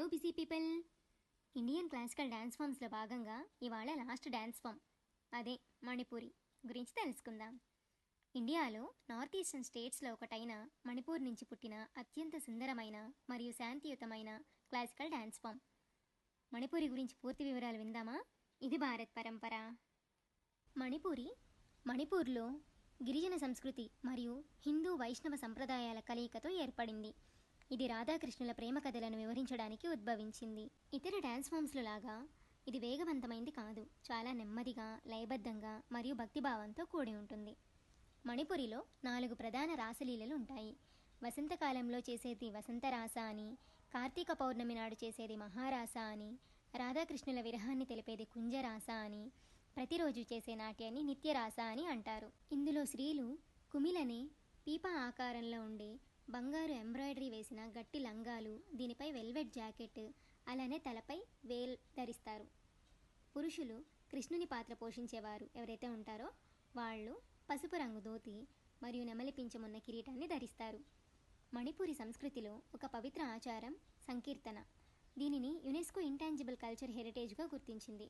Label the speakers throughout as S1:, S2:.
S1: Hello busy people. Indian classical dance ఫామ్స్లో భాగంగా ఇవాళ లాస్ట్ డ్యాన్స్ ఫామ్ అదే మణిపూరి గురించి తెలుసుకుందాం. ఇండియాలో నార్త్ ఈస్టర్న్ స్టేట్స్లో ఒకటైన మణిపూర్ నుంచి పుట్టిన అత్యంత సుందరమైన మరియు శాంతియుతమైన క్లాసికల్ డ్యాన్స్ ఫామ్. మణిపూరి గురించి పూర్తి వివరాలు విందామా? ఇది భారత్ పరంపర. మణిపూర్లో గిరిజన సంస్కృతి మరియు హిందూ వైష్ణవ సంప్రదాయాల కలయికతో ఏర్పడింది. ఇది రాధాకృష్ణుల ప్రేమ కథలను వివరించడానికి ఉద్భవించింది. ఇతర డ్యాన్స్ ఫామ్స్లో లాగా ఇది వేగవంతమైంది కాదు, చాలా నెమ్మదిగా, లయబద్ధంగా మరియు భక్తిభావంతో కూడి ఉంటుంది. మణిపురిలో 4 ప్రధాన రాసలీలలు ఉంటాయి. వసంతకాలంలో చేసేది వసంతరాస అని, కార్తీక పౌర్ణమి నాడు చేసేది మహారాస అని, రాధాకృష్ణుల విరహాన్ని తెలిపేది కుంజరాస అని, ప్రతిరోజు చేసే నాట్యాన్ని నిత్యరాస అని అంటారు. ఇందులో స్త్రీలు కుమిలనే పీపా ఆకారంలో ఉండే బంగారు ఎంబ్రాయిడరీ వేసిన గట్టి లంగాలు, దీనిపై వెల్వెట్ జాకెట్, అలానే తలపై వేల్ ధరిస్తారు. పురుషులు కృష్ణుని పాత్ర పోషించేవారు ఎవరైతే ఉంటారో వాళ్ళు పసుపు రంగు ధోతి మరియు నెమలి పింఛమున్న కిరీటాన్ని ధరిస్తారు. మణిపూరి సంస్కృతిలో ఒక పవిత్ర ఆచారం సంకీర్తన. దీనిని యునెస్కో ఇంటాంజిబుల్ కల్చర్ హెరిటేజ్గా గుర్తించింది.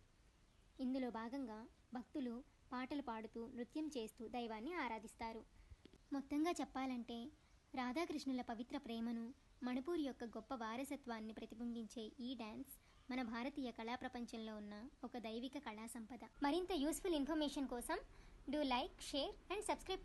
S1: ఇందులో భాగంగా భక్తులు పాటలు పాడుతూ నృత్యం చేస్తూ దైవాన్ని ఆరాధిస్తారు. మొత్తంగా చెప్పాలంటే రాధాకృష్ణుల పవిత్ర ప్రేమను, మణిపూర్ యొక్క గొప్ప వారసత్వాన్ని ప్రతిబింబించే ఈ డ్యాన్స్ మన భారతీయ కళా ప్రపంచంలో ఉన్న ఒక దైవిక కళా సంపద. మరింత యూస్ఫుల్ ఇన్ఫర్మేషన్ కోసం do like, share and subscribe.